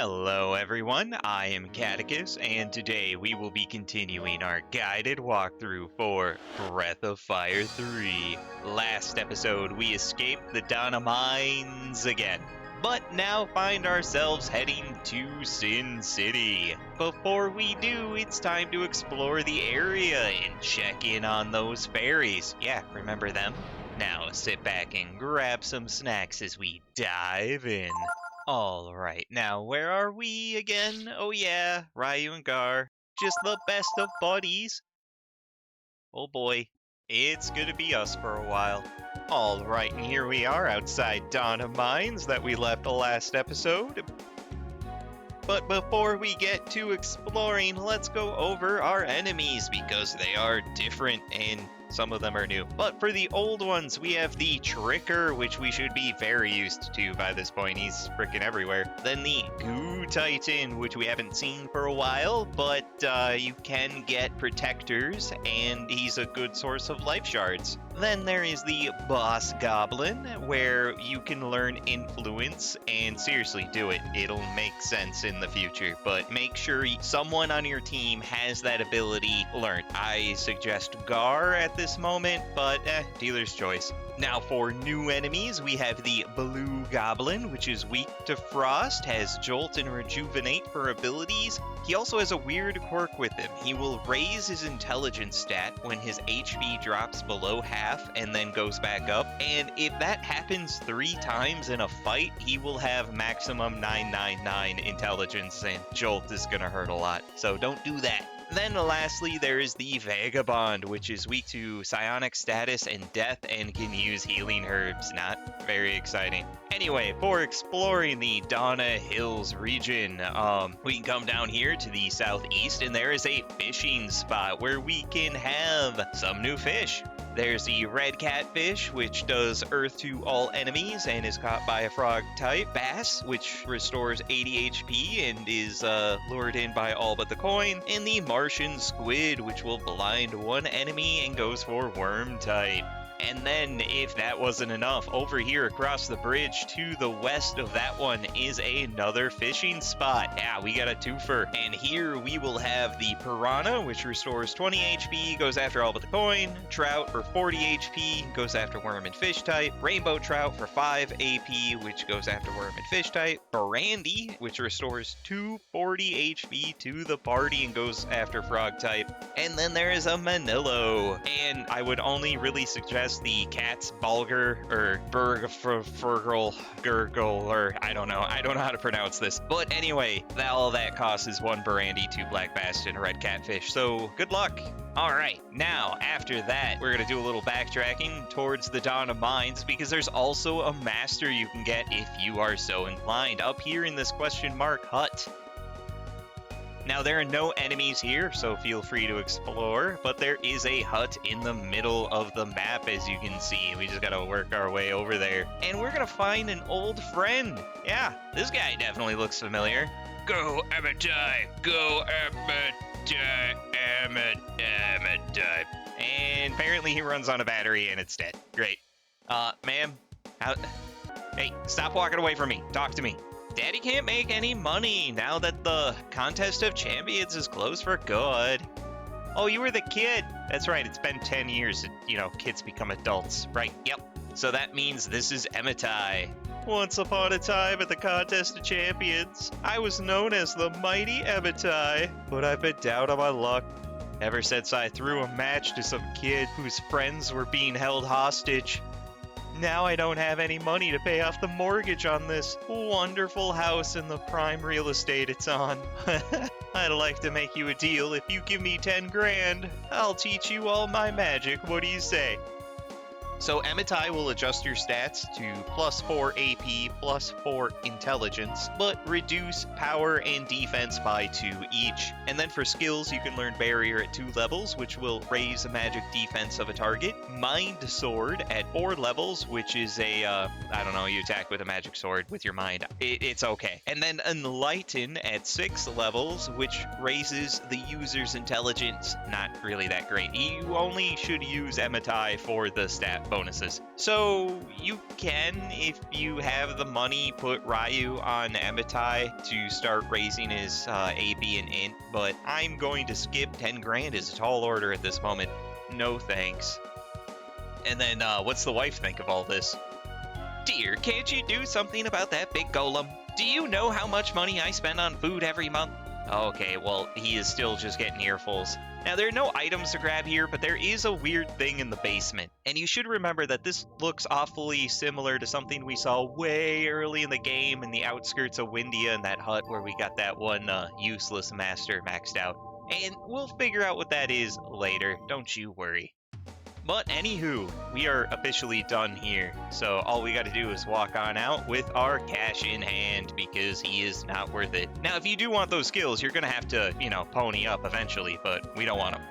Hello everyone, I am Catechus, and today we will be continuing our guided walkthrough for Breath of Fire 3. Last episode we escaped the Dauna Mines again, but now find ourselves heading to Syn City. Before we do, it's time to explore the area and check in on those fairies. Yeah, remember them? Now sit back and grab some snacks as we dive in. Alright, now where are we again? Oh yeah, Ryu and Gar. Just the best of buddies. Oh boy, it's gonna be us for a while. Alright, and here we are outside Dauna Mines that we left the last episode. But before we get to exploring, let's go over our enemies because they are different and some of them are new. But for the old ones, we have the Tricker, which we should be very used to by this point. He's freaking everywhere. Then the Goo Titan, which we haven't seen for a while, but you can get protectors, and he's a good source of life shards. Then there is the Boss Goblin, where you can learn Influence, and seriously, do it. It'll make sense in the future, but make sure someone on your team has that ability learned. I suggest Gar at this moment, but dealer's choice. Now for new enemies, we have the Blue Goblin, which is weak to frost, has Jolt and Rejuvenate for abilities. He also has a weird quirk with him. He will raise his intelligence stat when his HP drops below half and then goes back up. And if that happens 3 times in a fight, he will have maximum 999 intelligence, and Jolt is gonna hurt a lot. So don't do that. Then lastly, there is the Vagabond, which is weak to psionic status and death and can use healing herbs. Not very exciting. Anyway, for exploring the Dauna Hills region, we can come down here to the southeast, and there is a fishing spot where we can have some new fish. There's the red catfish, which does earth to all enemies and is caught by a frog type. Bass, which restores 80 HP and is lured in by all but the coin. And the Martian squid, which will blind one enemy and goes for worm type. And then, if that wasn't enough, over here across the bridge to the west of that one is another fishing spot. Yeah, we got a twofer. And here we will have the Piranha, which restores 20 HP, goes after all but the coin. Trout for 40 HP, goes after worm and fish type. Rainbow Trout for 5 AP, which goes after worm and fish type. Brandy, which restores 240 HP to the party and goes after frog type. And then there is a Manillo. And I would only really suggest the cat's Bulgur or Fergal Gurgle, or I don't know how to pronounce this, but anyway, all that costs is 1 brandy, 2 black bass, and a red catfish, so good luck. Alright, now after that we're gonna do a little backtracking towards the Dauna Mines because there's also a master you can get if you are so inclined up here in this question mark hut. Now, there are no enemies here, so feel free to explore, but there is a hut in the middle of the map, as you can see. We just gotta work our way over there. And we're gonna find an old friend. Yeah, this guy definitely looks familiar. Go, Emitai! Go, Emitai! Emitai! And apparently he runs on a battery and it's dead. Great. Ma'am? Hey, stop walking away from me. Talk to me. Daddy can't make any money now that the Contest of Champions is closed for good. Oh, you were the kid. That's right, it's been 10 years and, kids become adults. Right, yep. So that means this is Emitai. Once upon a time at the Contest of Champions, I was known as the mighty Emitai, but I've been down on my luck ever since I threw a match to some kid whose friends were being held hostage. Now I don't have any money to pay off the mortgage on this wonderful house in the prime real estate it's on. I'd like to make you a deal. If you give me 10 grand, I'll teach you all my magic. What do you say? So Emitai will adjust your stats to +4 AP, +4 intelligence, but reduce power and defense by 2 each. And then for skills, you can learn Barrier at 2 levels, which will raise the magic defense of a target. Mind Sword at 4 levels, which is a, you attack with a magic sword with your mind. It's okay. And then Enlighten at 6 levels, which raises the user's intelligence. Not really that great. You only should use Emitai for the stat bonuses. So you can, if you have the money, put Ryu on Emitai to start raising his AB and Int, but I'm going to skip 10 grand as a tall order at this moment. No thanks. And then what's the wife think of all this? Dear, can't you do something about that big golem? Do you know how much money I spend on food every month? Okay, well, he is still just getting earfuls. Now, there are no items to grab here, but there is a weird thing in the basement. And you should remember that this looks awfully similar to something we saw way early in the game in the outskirts of Windia in that hut where we got that one useless master maxed out. And we'll figure out what that is later, don't you worry. But anywho, we are officially done here, so all we gotta do is walk on out with our cash in hand, because he is not worth it. Now, if you do want those skills, you're gonna have to, pony up eventually, but we don't want them.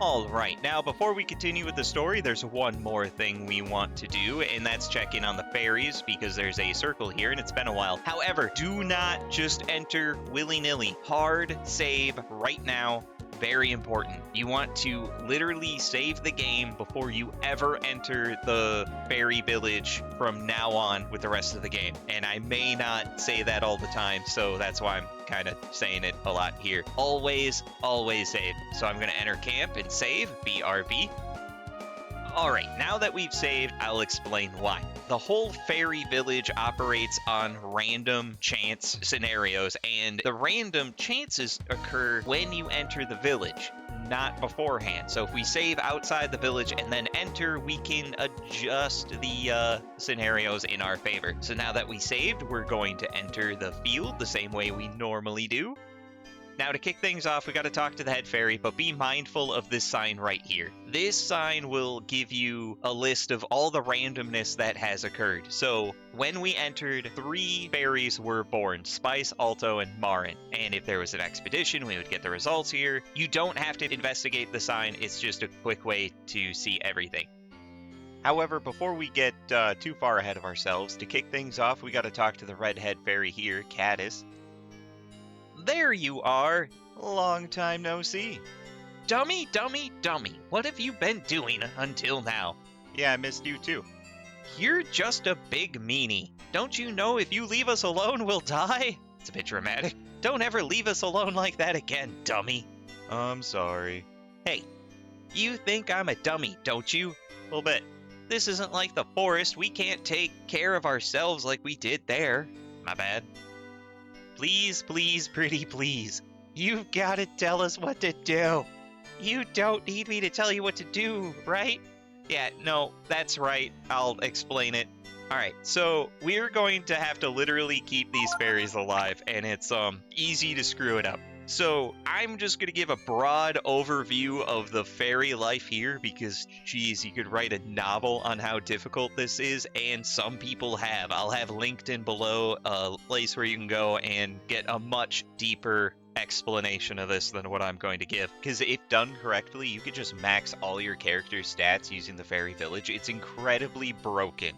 Alright, now before we continue with the story, there's one more thing we want to do, and that's check in on the fairies, because there's a circle here, and it's been a while. However, do not just enter willy-nilly. Hard save right now. Very important. You want to literally save the game before you ever enter the fairy village from now on with the rest of the game. And I may not say that all the time, so that's why I'm kind of saying it a lot here. Always, always save. So I'm going to enter camp and save, BRB. Alright, now that we've saved, I'll explain why. The whole fairy village operates on random chance scenarios, and the random chances occur when you enter the village, not beforehand. So if we save outside the village and then enter, we can adjust the scenarios in our favor. So now that we saved, we're going to enter the field the same way we normally do. Now, to kick things off, we got to talk to the head fairy, but be mindful of this sign right here. This sign will give you a list of all the randomness that has occurred. So, when we entered, 3 fairies were born, Spice, Alto, and Marin. And if there was an expedition, we would get the results here. You don't have to investigate the sign, it's just a quick way to see everything. However, before we get too far ahead of ourselves, to kick things off, we got to talk to the red head fairy here, Caddis. There you are! Long time no see. Dummy, dummy, dummy, what have you been doing until now? Yeah, I missed you too. You're just a big meanie. Don't you know if you leave us alone, we'll die? It's a bit dramatic. Don't ever leave us alone like that again, dummy. I'm sorry. Hey, you think I'm a dummy, don't you? A little bit. This isn't like the forest. We can't take care of ourselves like we did there. My bad. Please, please, pretty please. You've got to tell us what to do. You don't need me to tell you what to do, right? Yeah, no, that's right. I'll explain it. Alright, so we're going to have to literally keep these fairies alive, and it's easy to screw it up. So I'm just going to give a broad overview of the fairy life here because, geez, you could write a novel on how difficult this is, and some people have. I'll have linked in below a place where you can go and get a much deeper explanation of this than what I'm going to give. Because if done correctly, you could just max all your character's stats using the fairy village. It's incredibly broken.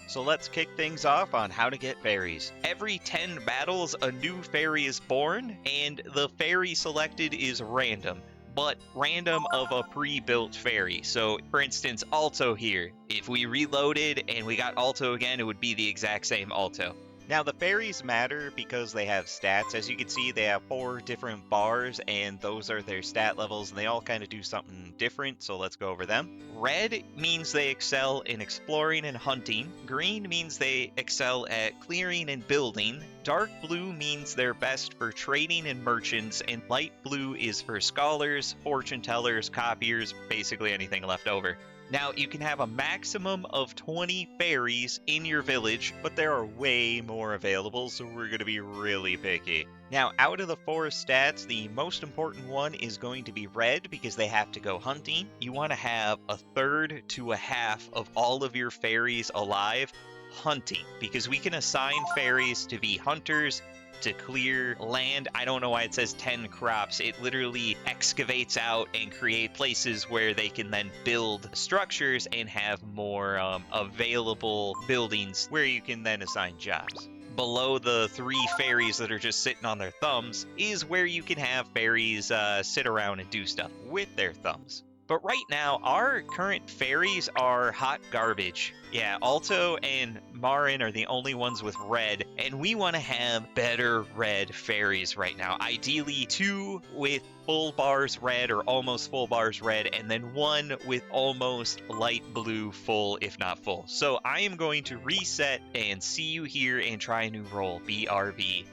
So let's kick things off on how to get fairies. Every 10 battles, a new fairy is born, and the fairy selected is random, but random of a pre-built fairy. So, for instance, Alto here. If we reloaded and we got Alto again, it would be the exact same Alto. Now, the fairies matter because they have stats. As you can see, they have 4 different bars, and those are their stat levels, and they all kind of do something different, so let's go over them. Red means they excel in exploring and hunting. Green means they excel at clearing and building. Dark blue means they're best for trading and merchants, and light blue is for scholars, fortune tellers, copiers, basically anything left over. Now, you can have a maximum of 20 fairies in your village, but there are way more available, so we're going to be really picky. Now, out of the 4 stats, the most important one is going to be red, because they have to go hunting. You want to have 1/3 to 1/2 of all of your fairies alive hunting, because we can assign fairies to be hunters, to clear land. I don't know why it says 10 crops. It literally excavates out and create places where they can then build structures and have more available buildings where you can then assign jobs. Below the 3 fairies that are just sitting on their thumbs is where you can have fairies sit around and do stuff with their thumbs. But right now, our current fairies are hot garbage. Yeah, Alto and Marin are the only ones with red, and we want to have better red fairies right now. Ideally, 2 with full bars red or almost full bars red, and then 1 with almost light blue full, if not full. So I am going to reset and see you here and try a new roll. BRB.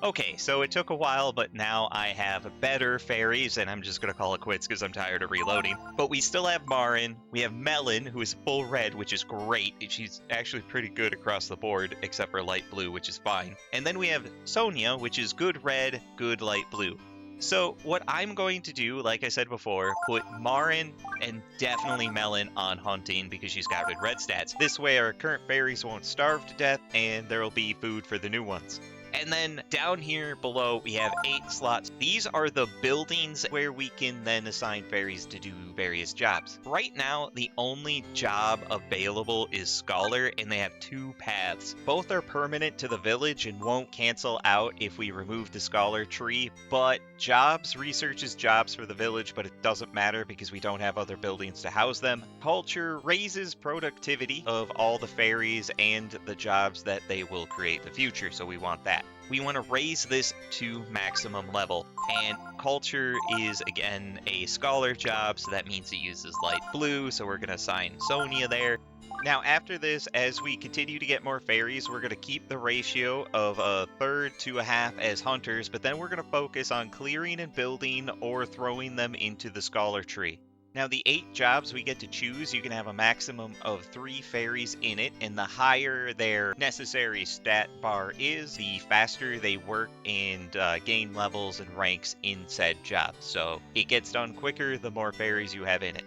Okay, so it took a while, but now I have better fairies, and I'm just going to call it quits because I'm tired of reloading. But we still have Marin. We have Melon, who is full red, which is great. She's actually pretty good across the board, except for light blue, which is fine. And then we have Sonia, which is good red, good light blue. So what I'm going to do, like I said before, put Marin and definitely Melon on hunting because she's got good red stats. This way our current fairies won't starve to death, and there will be food for the new ones. And then down here below, we have 8 slots. These are the buildings where we can then assign fairies to do various jobs. Right now, the only job available is Scholar, and they have 2 paths. Both are permanent to the village and won't cancel out if we remove the Scholar tree, but jobs researches jobs for the village, but it doesn't matter because we don't have other buildings to house them. Culture raises productivity of all the fairies and the jobs that they will create in the future, so we want that. We want to raise this to maximum level, and culture is again a scholar job, so that means it uses light blue, so we're going to assign Sonia there. Now after this, as we continue to get more fairies, we're going to keep the ratio of 1/3 to 1/2 as hunters, but then we're going to focus on clearing and building or throwing them into the scholar tree. Now, the 8 jobs we get to choose, you can have a maximum of 3 fairies in it, and the higher their necessary stat bar is, the faster they work and gain levels and ranks in said job. So it gets done quicker the more fairies you have in it.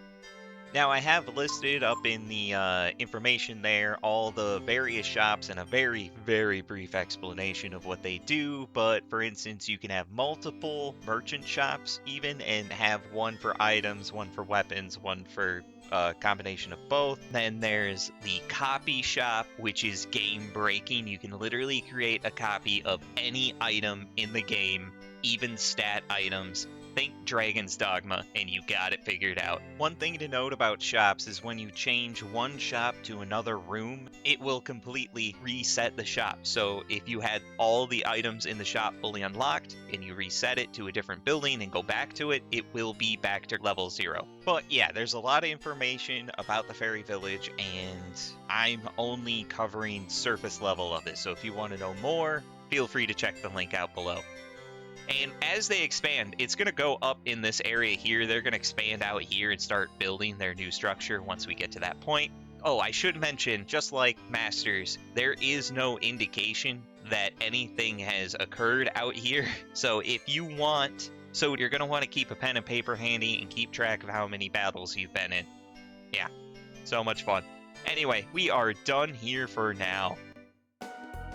Now, I have listed up in the information there all the various shops and a very, very brief explanation of what they do, but for instance, you can have multiple merchant shops even, and have one for items, one for weapons, one for a combination of both. Then there's the copy shop, which is game breaking. You can literally create a copy of any item in the game, even stat items. Think Dragon's Dogma, and you got it figured out. One thing to note about shops is when you change one shop to another room, it will completely reset the shop. So if you had all the items in the shop fully unlocked, and you reset it to a different building and go back to it, it will be back to level 0. But yeah, there's a lot of information about the Fairy Village, and I'm only covering surface level of this. So if you want to know more, feel free to check the link out below. And as they expand, it's going to go up in this area here. They're going to expand out here and start building their new structure once we get to that point. Oh, I should mention, just like Masters, there is no indication that anything has occurred out here. So if you want, so you're going to want to keep a pen and paper handy and keep track of how many battles you've been in. Yeah, so much fun. Anyway, we are done here for now.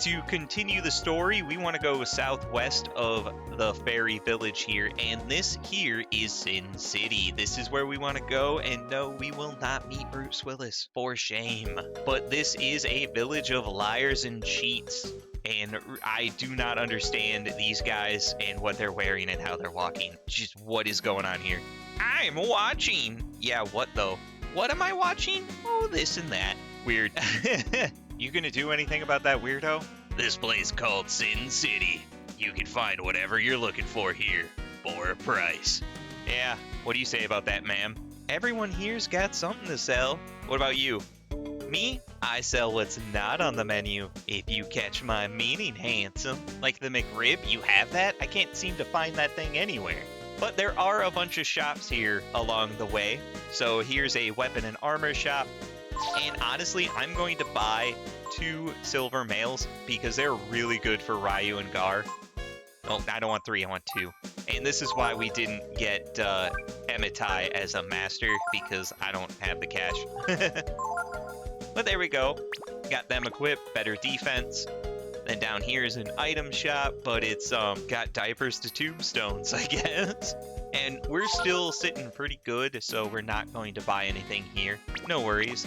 To continue the story, we want to go southwest of the fairy village here, and this here is Syn City. This is where we want to go, and no, we will not meet Bruce Willis, for shame. But this is a village of liars and cheats, and I do not understand these guys and what they're wearing and how they're walking. Just what is going on here? I'm watching! Yeah, what though? What am I watching? Oh, this and that. Weird. You gonna do anything about that weirdo? This place called Syn City. You can find whatever you're looking for here, for a price. Yeah, what do you say about that, ma'am? Everyone here's got something to sell. What about you? Me? I sell what's not on the menu, if you catch my meaning, handsome. Like the McRib, you have that? I can't seem to find that thing anywhere. But there are a bunch of shops here along the way. So here's a weapon and armor shop. And honestly, I'm going to buy 2 silver males because they're really good for Ryu and Gar. Oh, I don't want 3, I want 2. And this is why we didn't get Emitai as a master, because I don't have the cash. But there we go. Got them equipped, better defense. Then down here is an item shop, but it's got diapers to tombstones, I guess. And we're still sitting pretty good, so we're not going to buy anything here. No worries.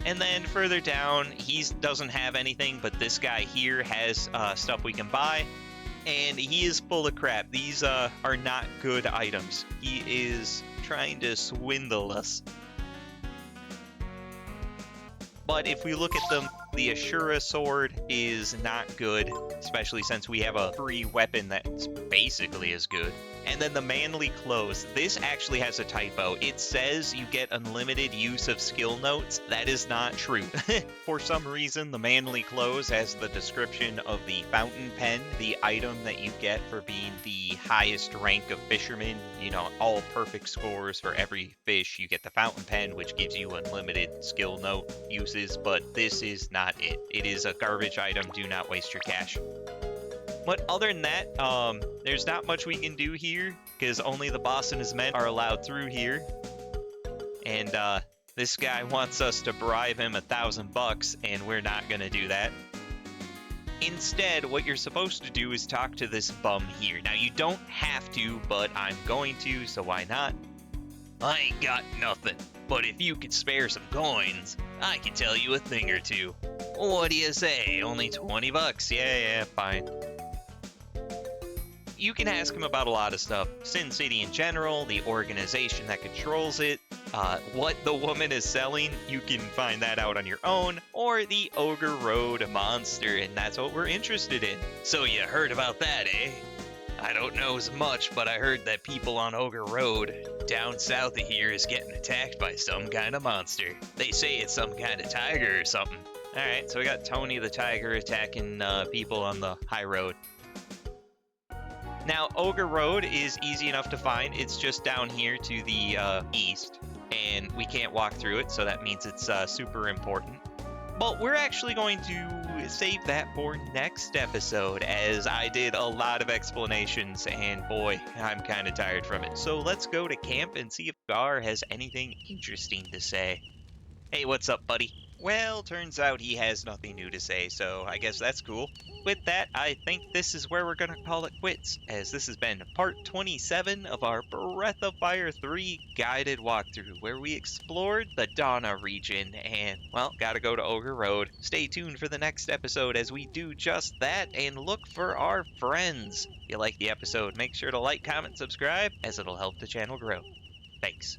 And then further down, he doesn't have anything, but this guy here has stuff we can buy. And he is full of crap. These are not good items. He is trying to swindle us. But if we look at them, the Ashura sword is not good, especially since we have a free weapon that's basically as good. And then the manly clothes. This actually has a typo. It says you get unlimited use of skill notes. That is not true. For some reason, the manly clothes has the description of the fountain pen, the item that you get for being the highest rank of fisherman. You know, all perfect scores for every fish. You get the fountain pen, which gives you unlimited skill note uses, but this is not it. It is a garbage item. Do not waste your cash. But other than that, there's not much we can do here, because only the boss and his men are allowed through here. And this guy wants us to bribe him $1,000, and we're not going to do that. Instead, what you're supposed to do is talk to this bum here. Now, you don't have to, but I'm going to, so why not? I ain't got nothing, but if you could spare some coins, I can tell you a thing or two. What do you say? Only $20? Yeah, fine. You can ask him about a lot of stuff. Syn City in general, the organization that controls it, what the woman is selling, you can find that out on your own, or the Ogre Road monster, and that's what we're interested in. So you heard about that, eh? I don't know as much, but I heard that people on Ogre Road down south of here is getting attacked by some kind of monster. They say it's some kind of tiger or something. Alright, so we got Tony the tiger attacking people on the high road. Now, Ogre Road is easy enough to find. It's just down here to the east, and we can't walk through it, so that means it's super important. But we're actually going to save that for next episode, as I did a lot of explanations, and boy, I'm kind of tired from it. So let's go to camp and see if Gar has anything interesting to say. Hey, what's up, buddy? Well, turns out he has nothing new to say, so I guess that's cool. With that, I think this is where we're going to call it quits, as this has been part 27 of our Breath of Fire 3 guided walkthrough, where we explored the Dauna region, and, well, gotta go to Ogre Road. Stay tuned for the next episode as we do just that, and look for our friends. If you like the episode, make sure to like, comment, subscribe, as it'll help the channel grow. Thanks.